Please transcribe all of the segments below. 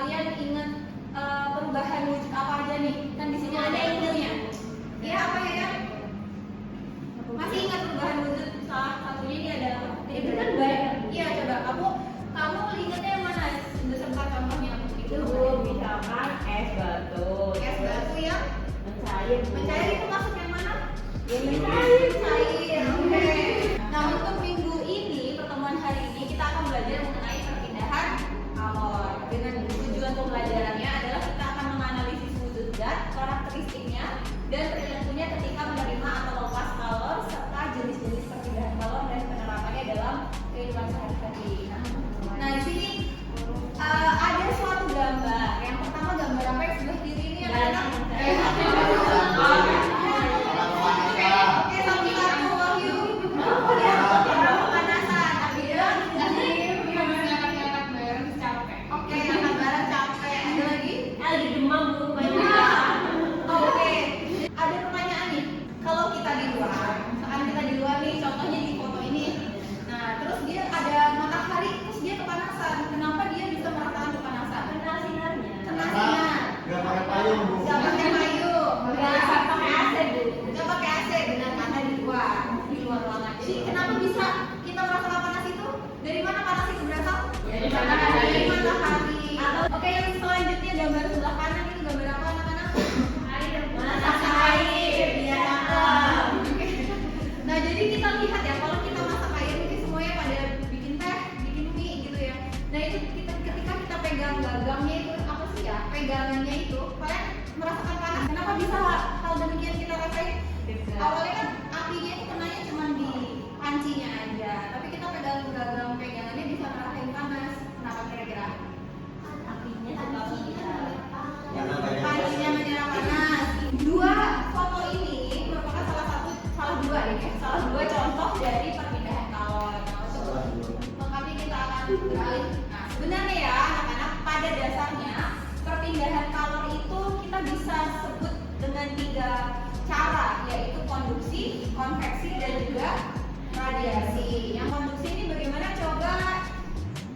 kalian ingat perubahan wujud apa aja nih? Kan di sini ada ilmunya. Iya apa ya? Masih ingat perubahan wujud? Salah satunya ini ada. Itu kan banyak. Iya coba kamu ingatnya yang mana? Beserta contohnya itu. Misalkan es batu. Es batu yang Mencair. mencair itu masuk yang mana? Ya, mencair. Cair. Oke. Nah untuk minggu ini pertemuan hari ini kita akan belajar mengenai perpindahan kalor. Dengan tujuan pembelajarannya adalah kita akan menganalisis wujud zat, karakteristiknya, dan perilakunya ketika menerima atau lepas kalor serta jenis-jenis perpindahan kalor dan penerapannya dalam kehidupan sehari-hari. Nah di sini ada suatu gambar. Yang pertama gambar apa yang sebelah kiri ini adalah pegangannya itu kalian merasakan panas. Kenapa bisa hal demikian kita rasain? Awalnya kan apinya itu kenanya cuma di pancinya aja, tapi kita pegang pegangannya bisa ngerasain panas. Kenapa kira-kira? Apinya pancinya menyerap panas. Dua foto ini merupakan salah dua contoh dari perpindahan kalor. Mengkapi kita akan beralih. Nah sebenarnya ya anak-anak, pada dasarnya perpindahan kalor itu kita bisa sebut dengan 3 cara, yaitu konduksi, konveksi, dan juga radiasi. Yang konduksi ini bagaimana? Coba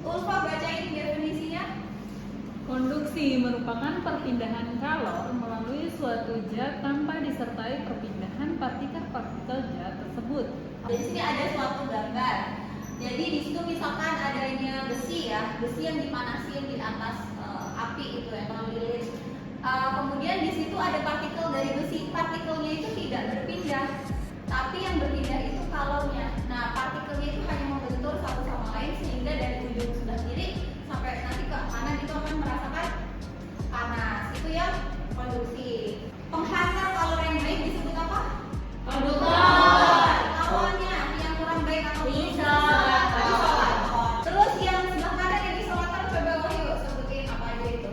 Ulfa bacain definisinya. Konduksi merupakan perpindahan kalor melalui suatu zat tanpa disertai perpindahan partikel-partikel zat tersebut. Di sini ada suatu gambar. Jadi di situ misalkan adanya besi ya, besi yang dipanasin di atas api itu ya, kalau lilin. Kemudian di situ ada partikel dari besi. Partikelnya itu tidak berpindah, tapi yang berpindah itu kalornya. Nah, partikelnya itu hanya membentur satu sama lain sehingga dari ujung sebelah kiri sampai nanti ke kanan itu akan merasakan panas. Itu yang konduksi. Penghantar kalor yang baik disebut apa? Konduktor. Lawannya yang kurang baik atau isolator. Terus yang sebelah kanan yang isolator, coba Wahyu sebutin apa aja itu?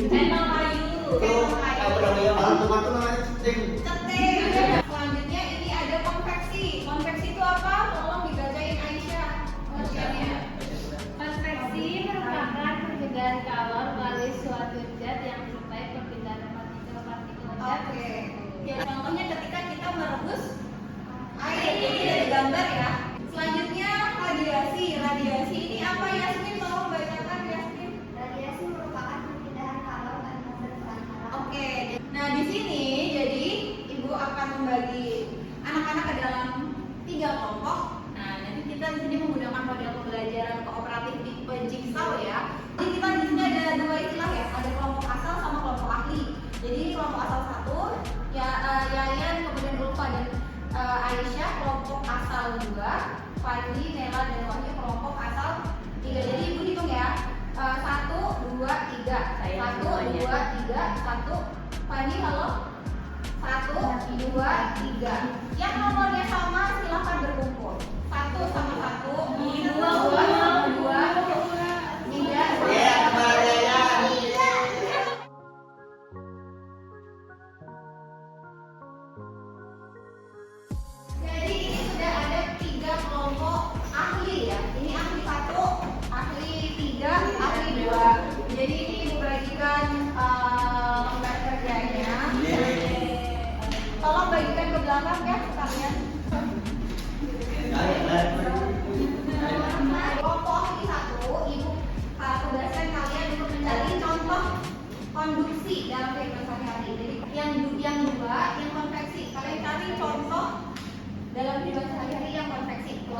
Panel kayu. Ceting. Selanjutnya ini ada konveksi. Konveksi itu apa? Tolong dibacain Aisyah pengertiannya. Konveksi merupakan perpindahan kalor melalui suatu zat yang disertai perpindahan partikel-partikel zat. Oke. Ya, contohnya ketika kita merebus air, ini dari gambar ya. Selanjutnya radiasi. Radiasi ini apa Yasmin? Tolong bacakan Yasmin. Radiasi merupakan perpindahan kalor dan pembentukan kalor. Oke. Nah di sini jadi ibu akan membagi anak-anak ke dalam 3 kelompok. Nah nanti kita di sini menggunakan model pembelajaran kooperatif tipe Jigsaw ya. Jadi kita di sini ada 2 istilah ya. Ada kelompok asal sama kelompok ahli. Jadi kelompok asal 1 ya Yayan, kemudian Ulfa dan Aisyah. Kelompok asal 2 Fadli, Nela dan Wahyu kelompok asal 3. Jadi ibu hitung ya. 1, 2, 3. 1, 2, 3. 1. Fadli halo. 1, 2, 3. Yang nomornya sama silahkan berkumpul. 1 sama 1. 2, 2, 3. Jadi ini sudah ada 3 kelompok ahli ya. Ini ahli 1, ahli 3, ahli 2. Jadi ini ibu bagikan lembar kerjanya. Tolong bagikan ke belakang ya sekalian.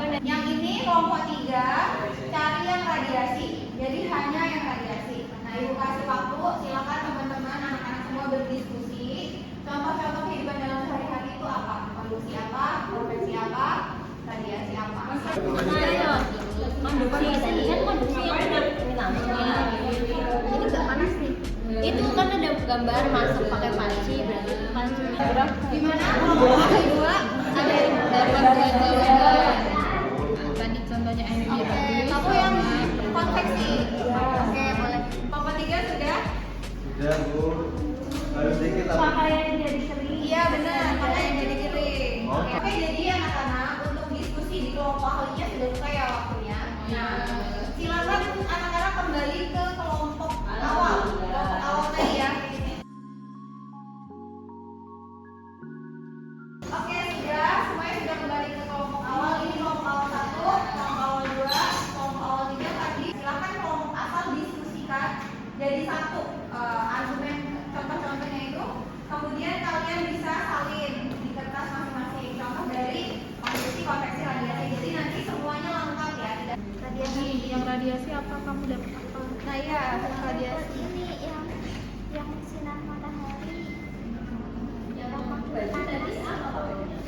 Yang ini kelompok 3 cari yang radiasi. Jadi hanya yang radiasi. Nah, Ibu kasih waktu, silakan teman-teman anak-anak semua berdiskusi. Contoh-contoh kehidupan dalam sehari-hari itu apa? Konduksi apa? Konveksi apa? Radiasi apa? Ayo. Konduksi tadi kan konduksi yang udah Ini nggak panas nih. Itu kan ada gambar masuk pakai panci, berarti panci. Gimana? Kelompok 2 ada yang tadi contohnya energi Oke, kamu yang konveksi. Oke, boleh. Kelompok 3 sudah? Sudah Bu, harus dikit lah. Pakaian jadi kering. Iya benar, mana yang jadi kering. Oh. Oke, jadi anak-anak untuk diskusi di kelompok ahlinya sudah selesai ya waktunya. Nah, silakan anak-anak kembali ke kelompok awal. Kelompok awal tadi ya. Oke, sudah semuanya sudah kembali ke kelompok awal. Ini kelompok awal 1, kelompok awal 2, kelompok awal 3 tadi. Silakan kelompok asal diskusikan jadi satu argumen contoh-contohnya itu. Kemudian kalian bisa salin di kertas masing-masing. Contoh dari konduksi, konveksi, radiasi. Jadi nanti semuanya lengkap ya. Tidak Radiasi, yang radiasi apa kamu dapat apa? Nah iya, radiasi. Ini yang sinar matahari.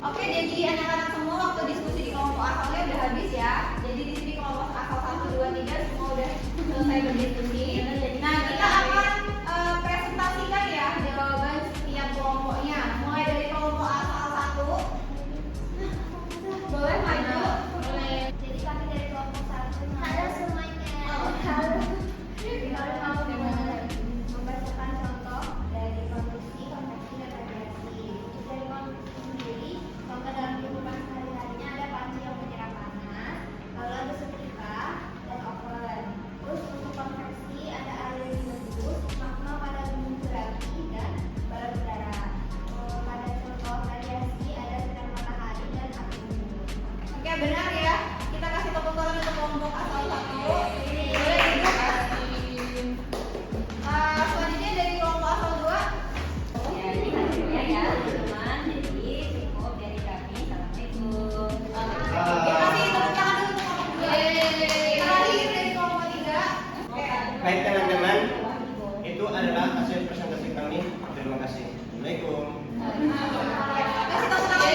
Oke, jadi anak-anak semua waktu diskusi di kelompok asalnya udah habis ya. Jadi di sini kelompok asal 1, 2, 3 semua udah selesai berdiskusi. Nah, kita akan presentasikan ya jawaban setiap kelompoknya. Mulai dari kelompok asal 1. Boleh maju? Jadi kami dari kelompok 1. Halo semuanya. Halo. Kalau kamu membacakan contoh dari konduksi, konveksi, dan radiasi. Dari konduksi sendiri, contoh dalam kehidupan sehari-harinya ada panci yang menyerap panas, lalu ada setrika dan oven. Terus untuk konveksi ada air yang direbus, magma pada gunung berapi dan balon udara. Pada contoh radiasi ada sinar matahari dan api gunung. Oke, benar ya. Kita kasih tepuk tangan untuk kelompok asal 1. Boleh duduk. Selanjutnya dari kelompok asal 2. Ya, ini hasilnya ya teman-teman. Jadi cukup dari kami. Assalamualaikum. Kita kasih tepuk tangan dulu untuk kelompok 2. Terakhir dari kelompok 3. Oke. Baik teman-teman, itu adalah hasil presentasi kami. Terima kasih. Assalamualaikum. Kasih tepuk tangan.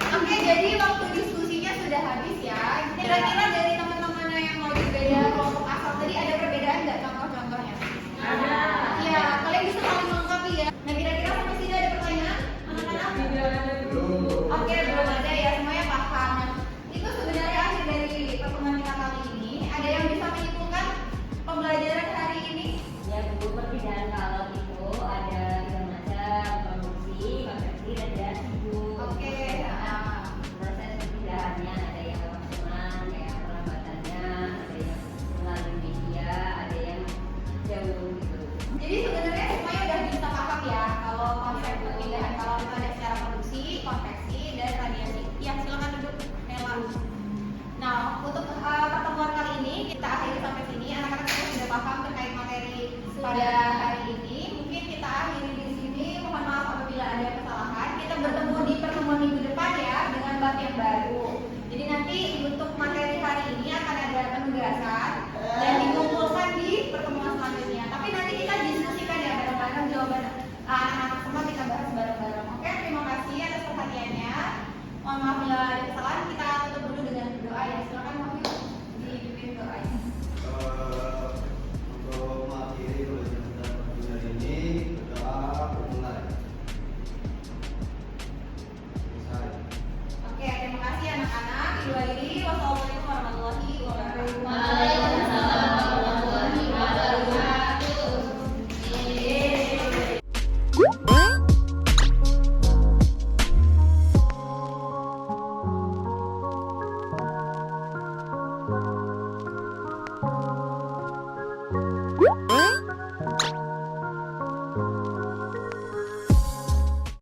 Oke, jadi waktu diskusinya sudah habis ya. Kira-kira dari teman-teman yang mau berbeda kelompok asal tadi ada perbedaan nggak contoh-contohnya? Ada. Iya, kalian bisa saling melengkapi ya. Nah, kira-kira sampai sini ada pertanyaan? Anak-anak? Oke, belum ada ya, semuanya paham. Itu sebenarnya akhir dari pertemuan kita kali ini. Ada yang bisa menyimpulkan pembelajaran hari ini? Ya Bu, perpindahan kalor itu ada 3 macam, konduksi, konveksi, radiasi Bu. Oke. Proses perpindahannya ada yang lewat selang, kayak perlambatannya, ada yang melalui media, ada yang jauh gitu. Jadi sebenarnya semuanya udah bisa paham ya kalau konsep perpindahan kalau itu ada secara konduksi, konveksi, dan radiasi. Ya, silakan duduk, Nela. Nah, untuk pertemuan kali ini kita akhiri sampai sini. Anak-anak semua sudah paham terkait materi pada hari ini. Mungkin kita akhiri di sini. Mohon maaf apabila ada kesalahan. Kita bertemu di pertemuan minggu depan ya dengan bab yang baru. Jadi nanti untuk materi hari ini akan ada penugasan dan dikumpulkan di pertemuan selanjutnya. Tapi nanti kita diskusikan ya bareng-bareng jawaban anak-anak semua kita bahas bareng-bareng. Oke, terima kasih atas perhatiannya. Mohon maaf bila ada